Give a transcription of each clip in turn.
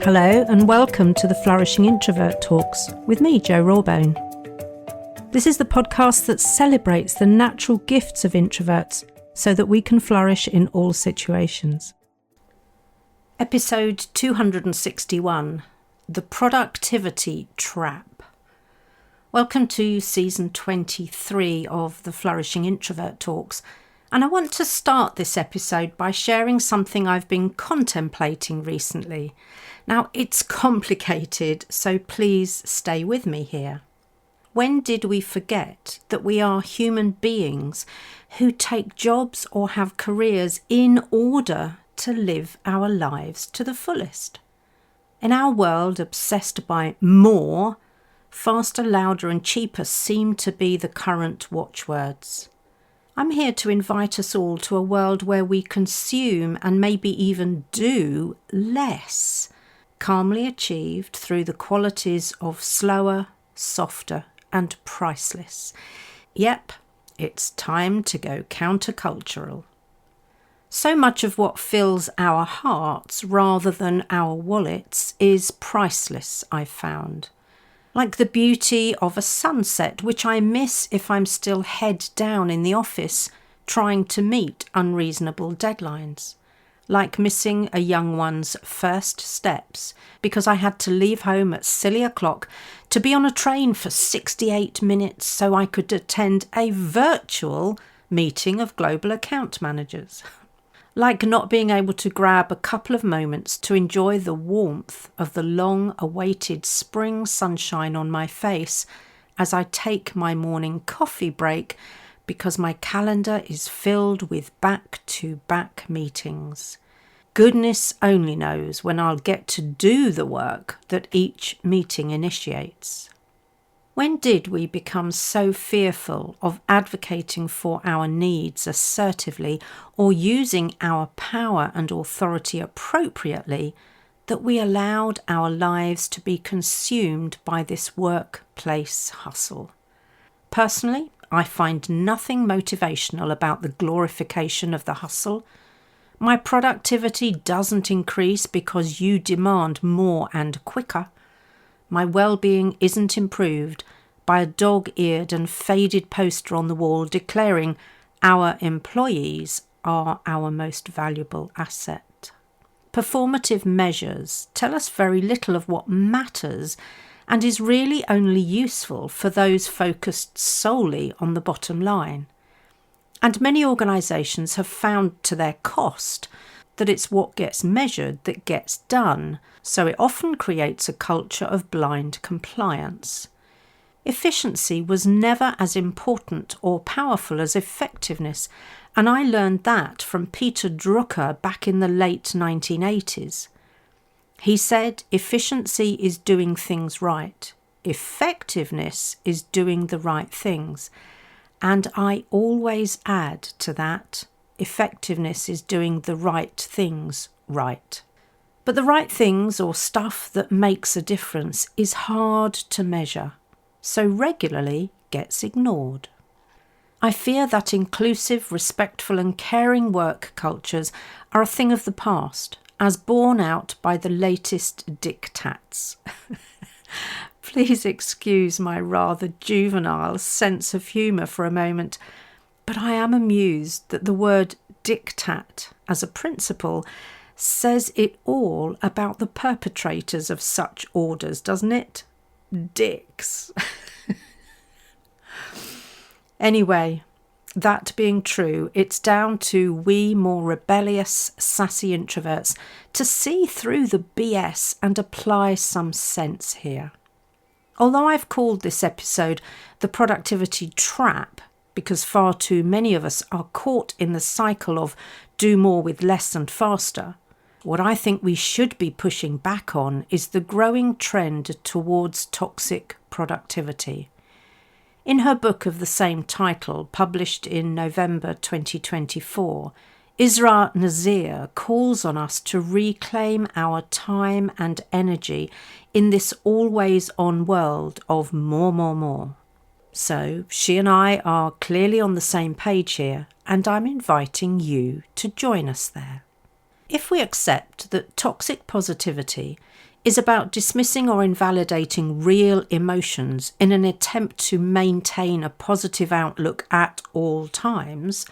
Hello and welcome to the Flourishing Introvert Talks with me, Jo Rawbone. This is the podcast that celebrates the natural gifts of introverts so that we can flourish in all situations. Episode 261, The Productivity Trap. Welcome to season 23 of the Flourishing Introvert Talks, and I want to start this episode by sharing something I've been contemplating recently. Now, it's complicated, so please stay with me here. When did we forget that we are human beings who take jobs or have careers in order to live our lives to the fullest? In our world obsessed by more, faster, louder and cheaper seem to be the current watchwords. I'm here to invite us all to a world where we consume and maybe even do less, calmly achieved through the qualities of slower, softer and priceless. Yep, it's time to go countercultural. So much of what fills our hearts rather than our wallets is priceless, I've found. Like the beauty of a sunset, which I miss if I'm still head down in the office trying to meet unreasonable deadlines. Like missing a young one's first steps because I had to leave home at silly o'clock to be on a train for 68 minutes so I could attend a virtual meeting of global account managers. Like not being able to grab a couple of moments to enjoy the warmth of the long-awaited spring sunshine on my face as I take my morning coffee break because my calendar is filled with back-to-back meetings. Goodness only knows when I'll get to do the work that each meeting initiates. When did we become so fearful of advocating for our needs assertively or using our power and authority appropriately that we allowed our lives to be consumed by this workplace hustle? Personally, I find nothing motivational about the glorification of the hustle. My productivity doesn't increase because you demand more and quicker. My well-being isn't improved by a dog-eared and faded poster on the wall declaring our employees are our most valuable asset. Performative measures tell us very little of what matters and is really only useful for those focused solely on the bottom line. And many organisations have found to their cost that it's what gets measured that gets done, so it often creates a culture of blind compliance. Efficiency was never as important or powerful as effectiveness, and I learned that from Peter Drucker back in the late 1980s. He said, efficiency is doing things right. Effectiveness is doing the right things. And I always add to that, effectiveness is doing the right things right. But the right things, or stuff that makes a difference, is hard to measure, so regularly gets ignored. I fear that inclusive, respectful and caring work cultures are a thing of the past, as borne out by the latest diktats. Please excuse my rather juvenile sense of humour for a moment, but I am amused that the word diktat as a principle says it all about the perpetrators of such orders, doesn't it? Dicks. Anyway, that being true, it's down to we more rebellious, sassy introverts to see through the BS and apply some sense here. Although I've called this episode The Productivity Trap because far too many of us are caught in the cycle of do more with less and faster, what I think we should be pushing back on is the growing trend towards toxic productivity. In her book of the same title, published in November 2024, Isra Nazir calls on us to reclaim our time and energy in this always-on world of more. So she and I are clearly on the same page here, and I'm inviting you to join us there. If we accept that toxic positivity is about dismissing or invalidating real emotions in an attempt to maintain a positive outlook at all times,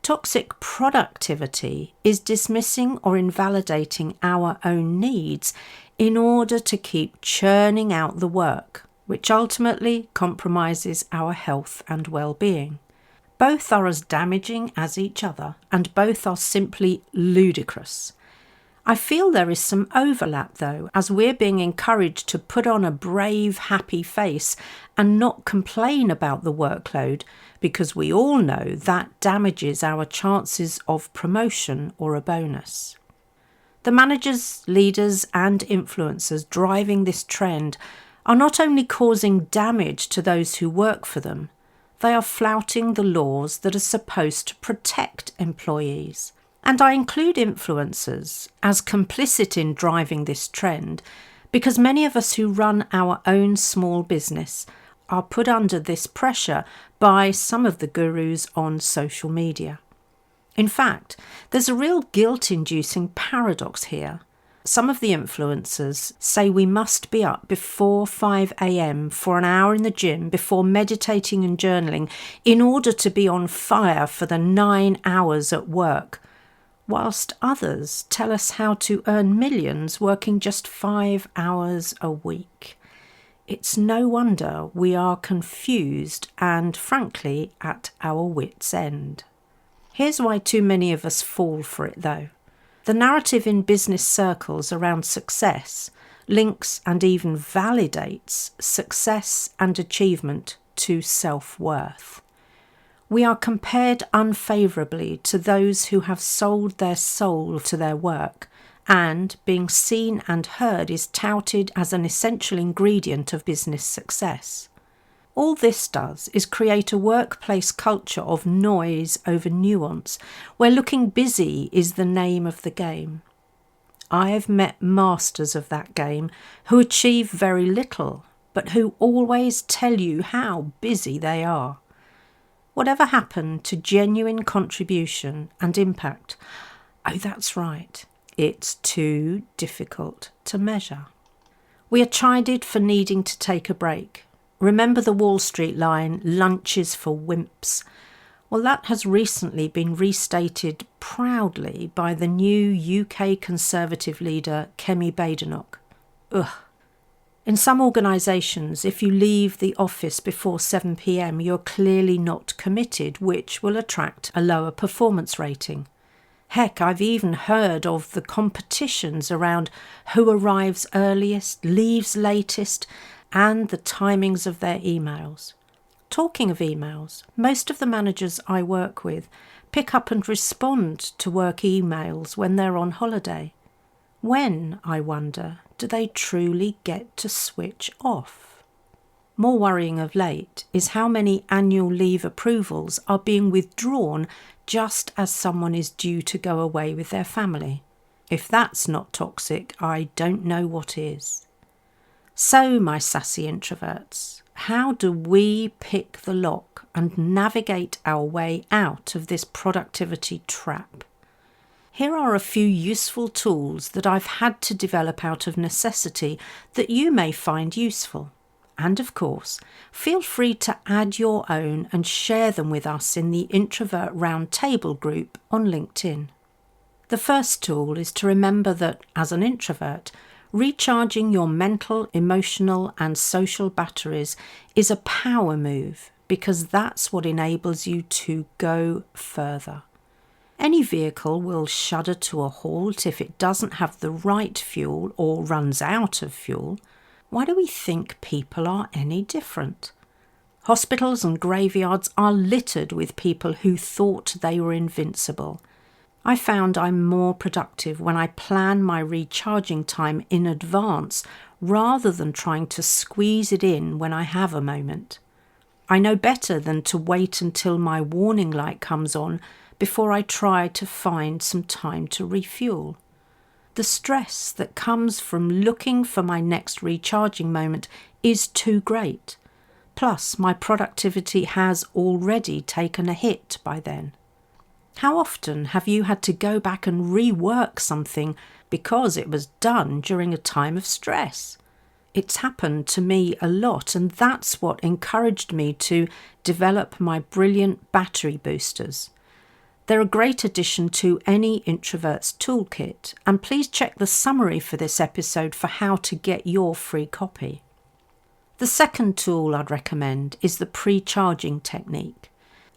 toxic productivity is dismissing or invalidating our own needs in order to keep churning out the work, which ultimately compromises our health and well-being. Both are as damaging as each other, and both are simply ludicrous. I feel there is some overlap though, as we're being encouraged to put on a brave, happy face and not complain about the workload, because we all know that damages our chances of promotion or a bonus. The managers, leaders and influencers driving this trend are not only causing damage to those who work for them, they are flouting the laws that are supposed to protect employees. And I include influencers as complicit in driving this trend because many of us who run our own small business are put under this pressure by some of the gurus on social media. In fact, there's a real guilt-inducing paradox here. Some of the influencers say we must be up before 5 a.m. for an hour in the gym before meditating and journaling in order to be on fire for the 9 hours at work, whilst others tell us how to earn millions working just 5 hours a week. It's no wonder we are confused and, frankly, at our wits' end. Here's why too many of us fall for it, though. The narrative in business circles around success links and even validates success and achievement to self-worth. We are compared unfavourably to those who have sold their soul to their work, and being seen and heard is touted as an essential ingredient of business success. All this does is create a workplace culture of noise over nuance, where looking busy is the name of the game. I have met masters of that game who achieve very little, but who always tell you how busy they are. Whatever happened to genuine contribution and impact? Oh, that's right. It's too difficult to measure. We are chided for needing to take a break. Remember the Wall Street line, lunch is for wimps? Well, that has recently been restated proudly by the new UK Conservative leader, Kemi Badenoch. Ugh. In some organisations, if you leave the office before 7 p.m, you're clearly not committed, which will attract a lower performance rating. Heck, I've even heard of the competitions around who arrives earliest, leaves latest, and the timings of their emails. Talking of emails, most of the managers I work with pick up and respond to work emails when they're on holiday. When, I wonder, do they truly get to switch off? More worrying of late is how many annual leave approvals are being withdrawn just as someone is due to go away with their family. If that's not toxic, I don't know what is. So, my sassy introverts, how do we pick the lock and navigate our way out of this productivity trap? Here are a few useful tools that I've had to develop out of necessity that you may find useful. And of course, feel free to add your own and share them with us in the Introvert Roundtable group on LinkedIn. The first tool is to remember that, as an introvert, recharging your mental, emotional and social batteries is a power move because that's what enables you to go further. Any vehicle will shudder to a halt if it doesn't have the right fuel or runs out of fuel. Why do we think people are any different? Hospitals and graveyards are littered with people who thought they were invincible. I found I'm more productive when I plan my recharging time in advance rather than trying to squeeze it in when I have a moment. I know better than to wait until my warning light comes on before I try to find some time to refuel. The stress that comes from looking for my next recharging moment is too great. Plus, my productivity has already taken a hit by then. How often have you had to go back and rework something because it was done during a time of stress? It's happened to me a lot, and that's what encouraged me to develop my brilliant battery boosters. They're a great addition to any Introverts toolkit, and please check the summary for this episode for how to get your free copy. The second tool I'd recommend is the pre-charging technique.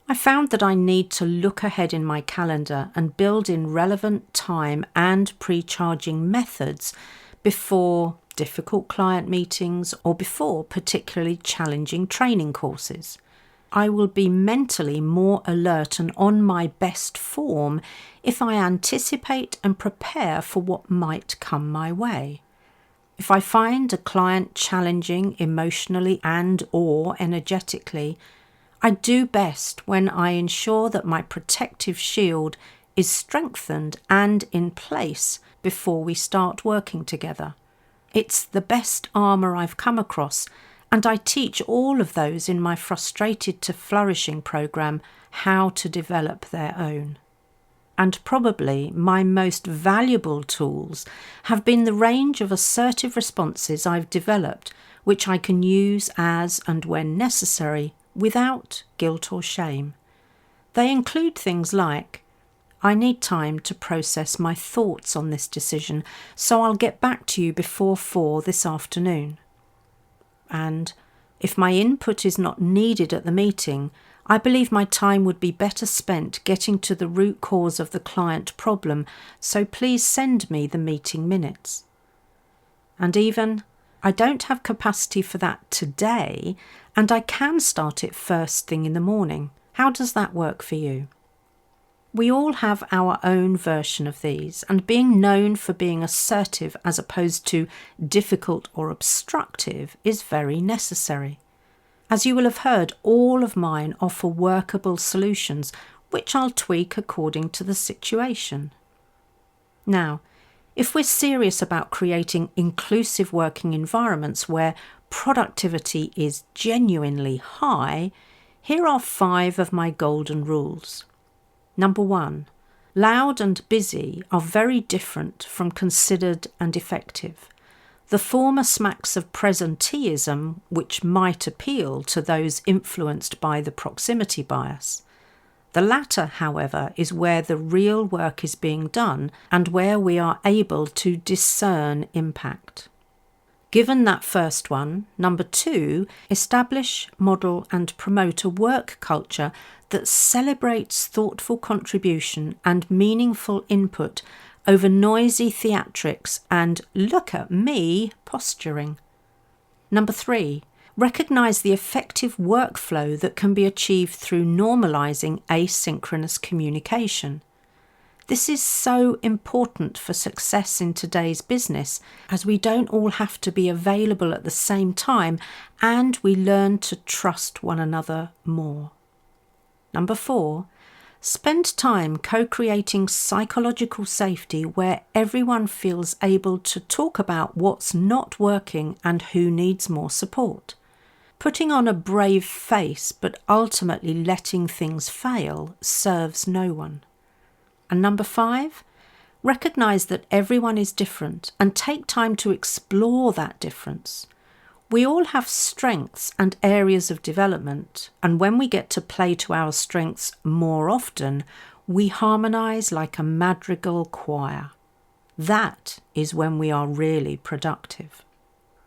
I found that I need to look ahead in my calendar and build in relevant time and pre-charging methods before difficult client meetings or before particularly challenging training courses. I will be mentally more alert and on my best form if I anticipate and prepare for what might come my way. If I find a client challenging emotionally and/or energetically, I do best when I ensure that my protective shield is strengthened and in place before we start working together. It's the best armour I've come across, and I teach all of those in my Frustrated to Flourishing programme how to develop their own. And probably my most valuable tools have been the range of assertive responses I've developed, which I can use as and when necessary without guilt or shame. They include things like, I need time to process my thoughts on this decision, so I'll get back to you before 4 this afternoon. And if my input is not needed at the meeting, I believe my time would be better spent getting to the root cause of the client problem, so please send me the meeting minutes. And even, I don't have capacity for that today, and I can start it first thing in the morning. How does that work for you? We all have our own version of these, and being known for being assertive as opposed to difficult or obstructive is very necessary. As you will have heard, all of mine offer workable solutions, which I'll tweak according to the situation. Now, if we're serious about creating inclusive working environments where productivity is genuinely high, here are 5 of my golden rules. Number 1, loud and busy are very different from considered and effective. The former smacks of presenteeism, which might appeal to those influenced by the proximity bias. The latter, however, is where the real work is being done and where we are able to discern impact. Given that first one, number 2, establish, model and promote a work culture that celebrates thoughtful contribution and meaningful input over noisy theatrics and look at me posturing. Number 3, recognise the effective workflow that can be achieved through normalising asynchronous communication. This is so important for success in today's business, as we don't all have to be available at the same time and we learn to trust one another more. Number 4, spend time co-creating psychological safety where everyone feels able to talk about what's not working and who needs more support. Putting on a brave face but ultimately letting things fail serves no one. And number 5, recognise that everyone is different and take time to explore that difference. We all have strengths and areas of development, and when we get to play to our strengths more often, we harmonise like a madrigal choir. That is when we are really productive.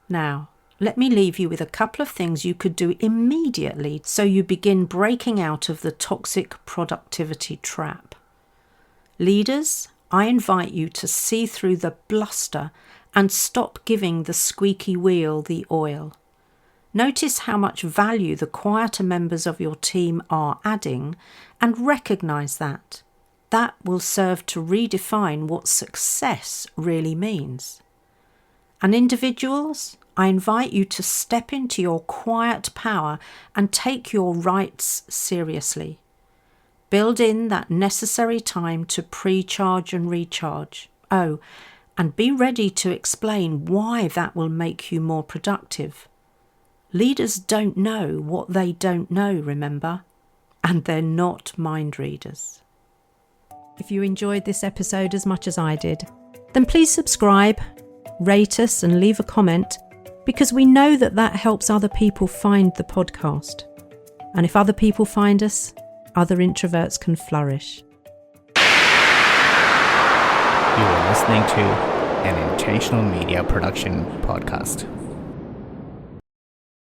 Now, let me leave you with a couple of things you could do immediately so you begin breaking out of the toxic productivity trap. Leaders, I invite you to see through the bluster and stop giving the squeaky wheel the oil. Notice how much value the quieter members of your team are adding and recognise that. That will serve to redefine what success really means. And individuals, I invite you to step into your quiet power and take your rights seriously. Build in that necessary time to pre-charge and recharge. Oh, and be ready to explain why that will make you more productive. Leaders don't know what they don't know, remember? And they're not mind readers. If you enjoyed this episode as much as I did, then please subscribe, rate us and leave a comment, because we know that helps other people find the podcast. And if other people find us, other introverts can flourish. You are listening to an Intentional Media Production podcast.